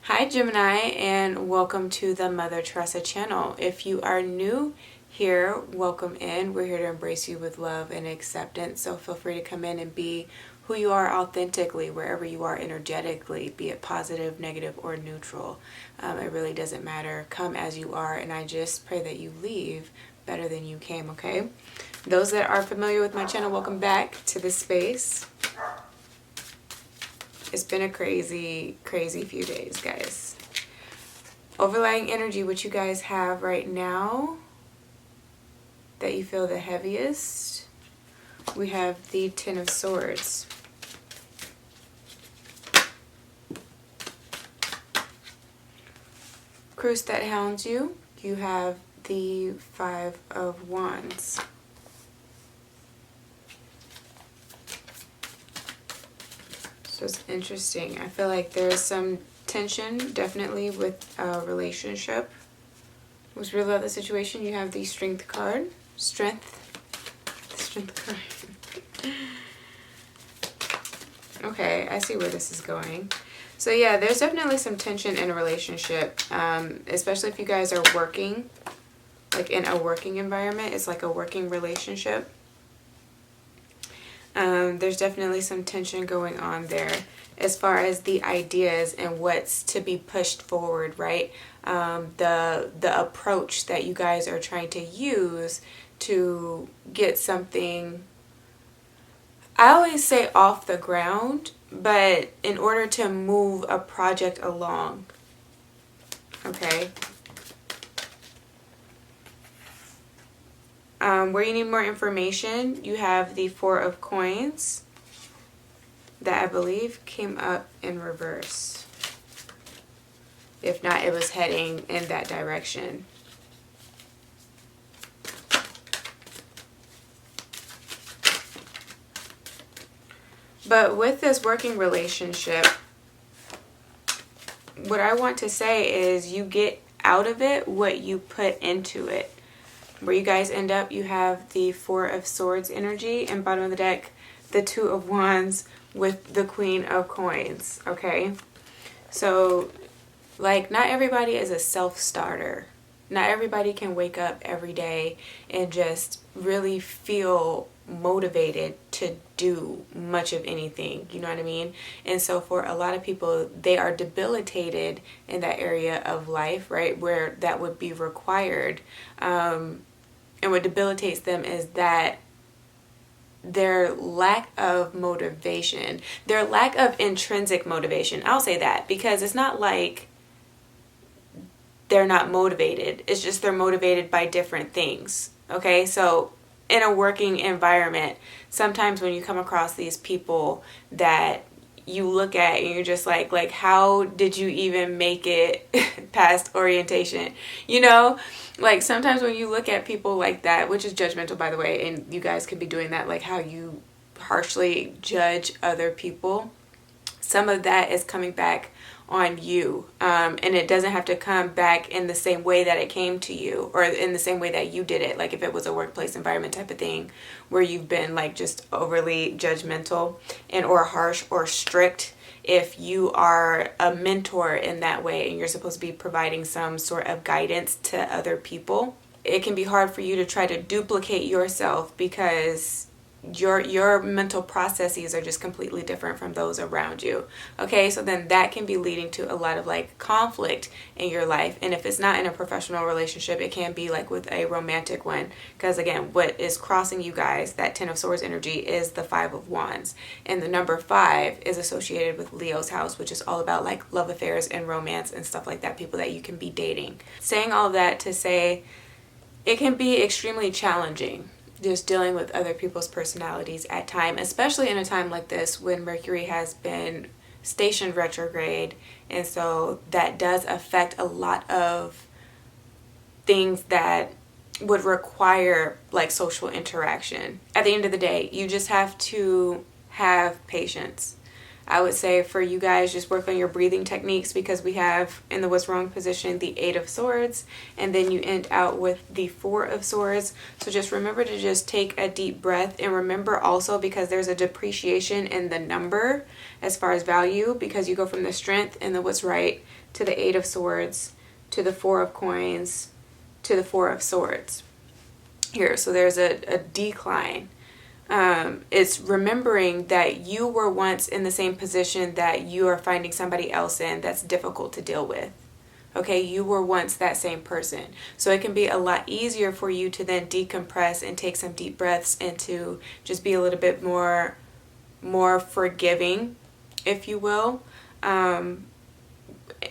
Hi Gemini, and welcome to the Mother Tressa channel. If you are new here, welcome in. We're here to embrace you with love and acceptance, so feel free to come in and be who you are authentically wherever you are energetically, be it positive, negative, or neutral. It really doesn't matter. Come as you are, and I just pray that you leave better than you came, okay? Those that are familiar with my channel, welcome back to this space. It's been a crazy few days, guys. Overlying energy, what you guys have right now that you feel the heaviest, we have the Ten of Swords. Cruise that hounds you, you have the Five of Wands. So it's interesting. I feel like there's some tension definitely with a relationship. I was really love the situation. You have the Strength card. Strength card. Okay, I see where this is going. So yeah, there's definitely some tension in a relationship, especially if you guys are working, like in a working environment. It's like a working relationship. There's definitely some tension going on there as far as the ideas and what's to be pushed forward, right? The approach that you guys are trying to use to get something, I always say off the ground, but in order to move a project along, okay? Where you need more information, you have the Four of Coins that I believe came up in reverse. If not, it was heading in that direction. But with this working relationship, what I want to say is you get out of it what you put into it. Where you guys end up, you have the Four of Swords energy, and bottom of the deck, the Two of Wands with the Queen of Coins, okay? So, like, not everybody is a self-starter. Not everybody can wake up every day and just really feel motivated to do much of anything, you know what I mean? And so for a lot of people, they are debilitated in that area of life, right, where that would be required. And what debilitates them is that their lack of motivation, their lack of intrinsic motivation. I'll say that, because it's not like they're not motivated. It's just they're motivated by different things. Okay, so in a working environment, sometimes when you come across these people that you look at and you're just like how did you even make it past orientation? You know, like sometimes when you look at people like that, which is judgmental, by the way, and you guys could be doing that, like how you harshly judge other people, some of that is coming back on you, and it doesn't have to come back in the same way that it came to you, or in the same way that you did it. Like if it was a workplace environment type of thing where you've been like just overly judgmental and or harsh or strict, if you are a mentor in that way and you're supposed to be providing some sort of guidance to other people, it can be hard for you to try to duplicate yourself because your mental processes are just completely different from those around you. Okay, so then that can be leading to a lot of like conflict in your life. And if it's not in a professional relationship, it can be like with a romantic one, because again, what is crossing you guys, that Ten of Swords energy, is the Five of Wands, and the number 5 is associated with Leo's house, which is all about like love affairs and romance and stuff like that, people that you can be dating. Saying all of that to say it can be extremely challenging just dealing with other people's personalities at time, especially in a time like this when Mercury has been stationed retrograde, and so that does affect a lot of things that would require like social interaction. At the end of the day, you just have to have patience. I would say for you guys, just work on your breathing techniques, because we have in the what's wrong position the 8 of Swords, and then you end out with the 4 of Swords. So just remember to just take a deep breath, and remember also, because there's a depreciation in the number as far as value, because you go from the Strength and the what's right to the 8 of Swords to the 4 of Coins to the 4 of Swords here. So there's a decline. It's remembering that you were once in the same position that you are finding somebody else in that's difficult to deal with. Okay, you were once that same person. So it can be a lot easier for you to then decompress and take some deep breaths and to just be a little bit more forgiving, if you will, in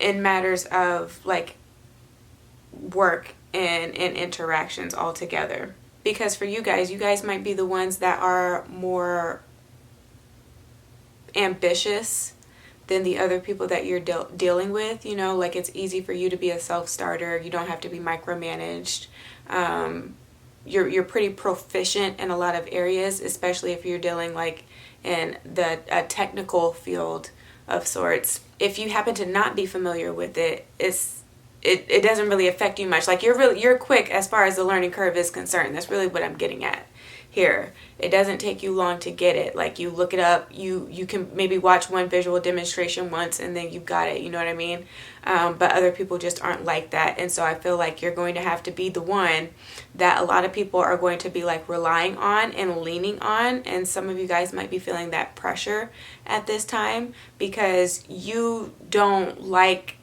matters of like work and interactions altogether. Because for you guys might be the ones that are more ambitious than the other people that you're dealing with. You know, like it's easy for you to be a self-starter. You don't have to be micromanaged. You're pretty proficient in a lot of areas, especially if you're dealing like in a technical field of sorts. If you happen to not be familiar with it, it doesn't really affect you much. Like you're quick as far as the learning curve is concerned. That's really what I'm getting at here. It doesn't take you long to get it. Like you look it up, you can maybe watch one visual demonstration once and then you've got it, you know what I mean? But other people just aren't like that. And so I feel like you're going to have to be the one that a lot of people are going to be like relying on and leaning on. And some of you guys might be feeling that pressure at this time because you don't like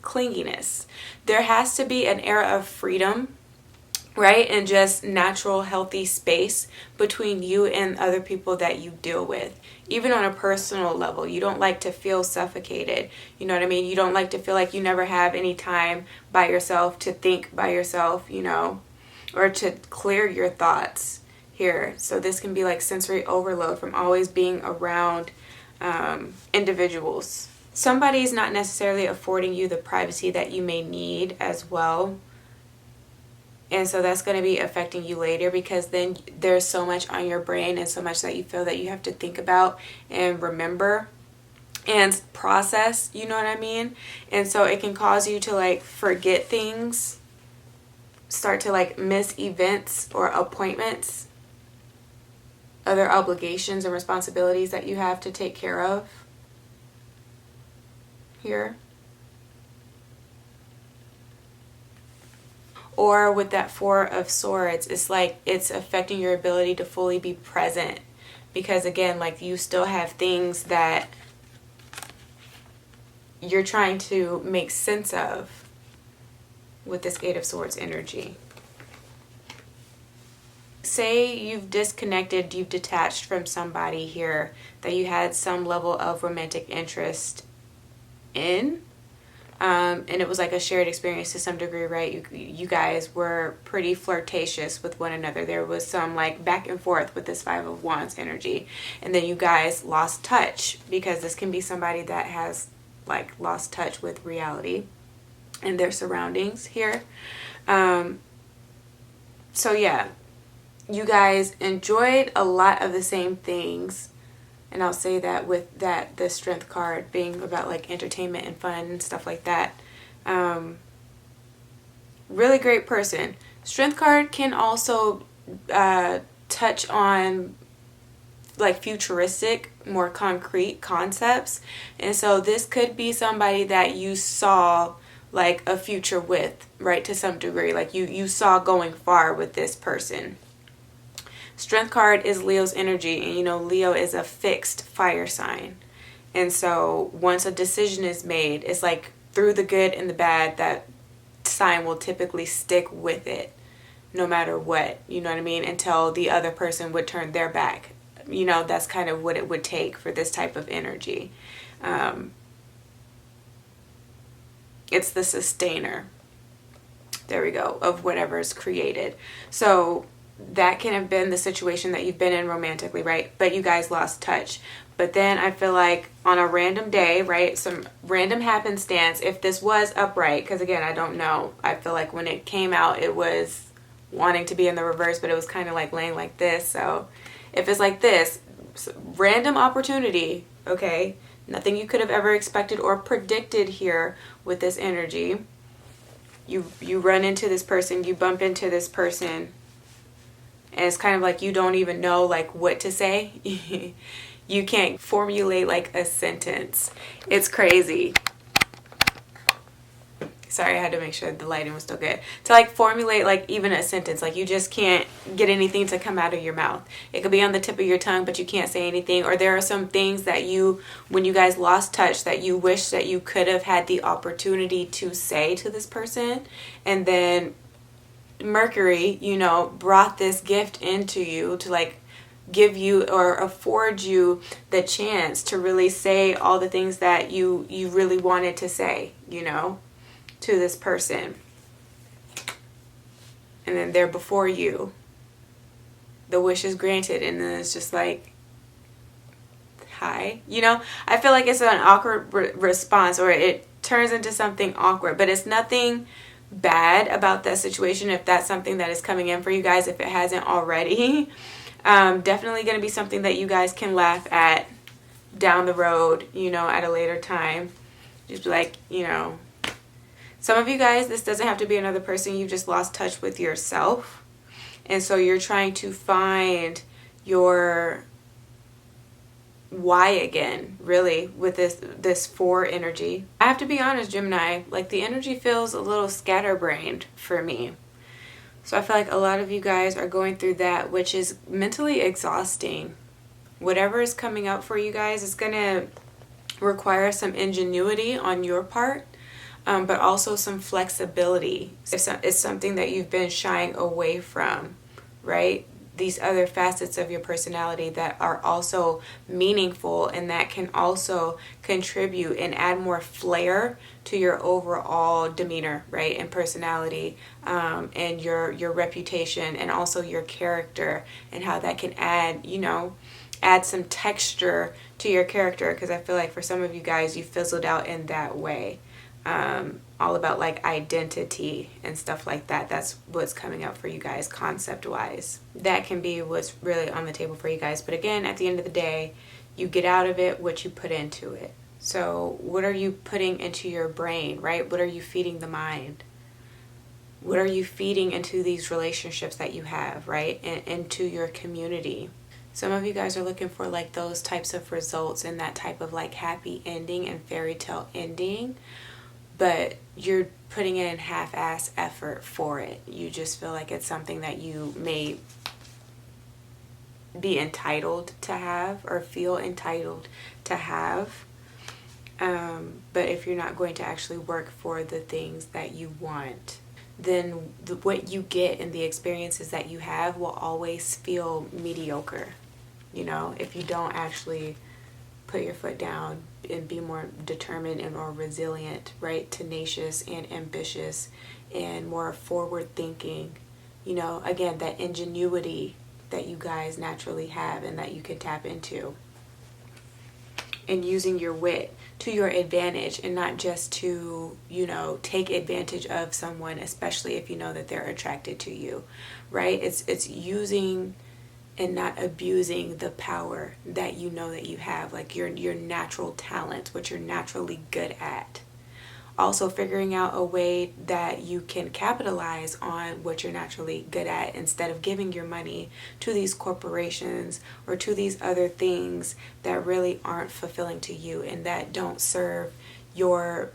clinginess. There has to be an era of freedom, right? And just natural, healthy space between you and other people that you deal with. Even on a personal level, you don't like to feel suffocated. You know what I mean? You don't like to feel like you never have any time by yourself to think by yourself, you know, or to clear your thoughts here. So this can be like sensory overload from always being around individuals. Somebody's not necessarily affording you the privacy that you may need as well. And so that's going to be affecting you later because then there's so much on your brain and so much that you feel that you have to think about and remember and process, you know what I mean? And so it can cause you to like forget things, start to like miss events or appointments, other obligations and responsibilities that you have to take care of here. Or with that 4 of Swords, it's like it's affecting your ability to fully be present. Because again, like you still have things that you're trying to make sense of with this 8 of Swords energy. Say you've disconnected, you've detached from somebody here that you had some level of romantic interest in. And it was like a shared experience to some degree, right? You guys were pretty flirtatious with one another. There was some like back and forth with this 5 of Wands energy. And then you guys lost touch because this can be somebody that has like lost touch with reality and their surroundings here. So yeah, you guys enjoyed a lot of the same things. And I'll say that with that, the Strength card being about like entertainment and fun and stuff like that. Really great person. Strength card can also touch on like futuristic, more concrete concepts. And so this could be somebody that you saw like a future with, right? To some degree, like you saw going far with this person. Strength card is Leo's energy, and you know Leo is a fixed fire sign. And so once a decision is made, it's like through the good and the bad, that sign will typically stick with it no matter what, you know what I mean, until the other person would turn their back. You know, that's kind of what it would take for this type of energy. It's the sustainer, there we go, of whatever's created. So that can have been the situation that you've been in romantically, right? But you guys lost touch. But then I feel like on a random day, right, some random happenstance, if this was upright, because again, I don't know. I feel like when it came out, it was wanting to be in the reverse, but it was kind of like laying like this. So if it's like this, random opportunity, okay? Nothing you could have ever expected or predicted here with this energy. You run into this person, you bump into this person, and it's kind of like you don't even know like what to say. You can't formulate like a sentence. It's crazy. Sorry, I had to make sure the lighting was still good. To like formulate like even a sentence, like you just can't get anything to come out of your mouth. It could be on the tip of your tongue, but you can't say anything. Or there are some things that you, when you guys lost touch, that you wish that you could have had the opportunity to say to this person. And then Mercury, you know, brought this gift into you to like give you or afford you the chance to really say all the things that you really wanted to say, you know, to this person. And then they're before you. The wish is granted, and then it's just like, hi. You know, I feel like it's an awkward response, or it turns into something awkward, but it's nothing bad about that situation if that's something that is coming in for you guys, if it hasn't already. Definitely going to be something that you guys can laugh at down the road, you know, at a later time. Just be like, you know, some of you guys, this doesn't have to be another person. You just lost touch with yourself. And so you're trying to find your why again, really, with this 4 energy. I have to be honest, Gemini, like the energy feels a little scatterbrained for me. So I feel like a lot of you guys are going through that, which is mentally exhausting. Whatever is coming up for you guys is going to require some ingenuity on your part. But also some flexibility. It's something that you've been shying away from, right? These other facets of your personality that are also meaningful and that can also contribute and add more flair to your overall demeanor, right? And personality, and your reputation, and also your character, and how that can add, you know, add some texture to your character. Because I feel like for some of you guys, you fizzled out in that way. All about like identity and stuff like that. That's what's coming up for you guys concept wise. That can be what's really on the table for you guys. But again, at the end of the day, you get out of it what you put into it. So what are you putting into your brain, right? What are you feeding the mind? What are you feeding into these relationships that you have, right? And into your community. Some of you guys are looking for like those types of results and that type of like happy ending and fairy tale ending. But you're putting in half-ass effort for it. You just feel like it's something that you may be entitled to have or feel entitled to have. But if you're not going to actually work for the things that you want, then what you get and the experiences that you have will always feel mediocre. You know, if you don't actually put your foot down and be more determined and more resilient, right? Tenacious and ambitious and more forward thinking. You know, again, that ingenuity that you guys naturally have and that you can tap into. And using your wit to your advantage and not just to, you know, take advantage of someone, especially if you know that they're attracted to you, right? It's using and not abusing the power that you know that you have, like your natural talent, what you're naturally good at. Also figuring out a way that you can capitalize on what you're naturally good at instead of giving your money to these corporations or to these other things that really aren't fulfilling to you and that don't serve your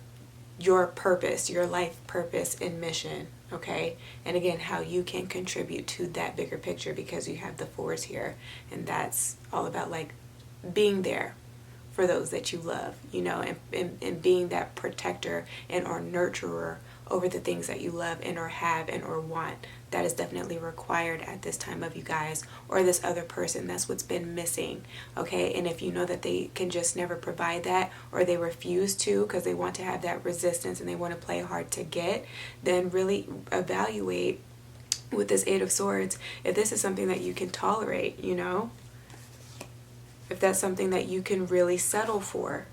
purpose, your life purpose and mission. Okay, and again, how you can contribute to that bigger picture because you have the 4s here, and that's all about like being there for those that you love, you know, and being that protector and or nurturer over the things that you love and or have and or want. That is definitely required at this time of you guys or this other person. That's what's been missing, okay? And if you know that they can just never provide that or they refuse to because they want to have that resistance and they want to play hard to get, then really evaluate with this 8 of Swords if this is something that you can tolerate, you know? If that's something that you can really settle for.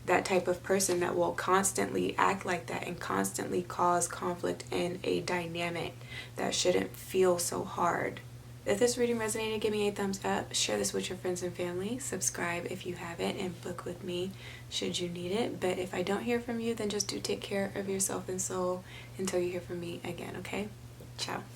That type of person that will constantly act like that and constantly cause conflict in a dynamic that shouldn't feel so hard. If this reading resonated, give me a thumbs up. Share this with your friends and family. Subscribe if you haven't, and book with me should you need it. But if I don't hear from you, then just do take care of yourself and soul until you hear from me again, okay? Ciao.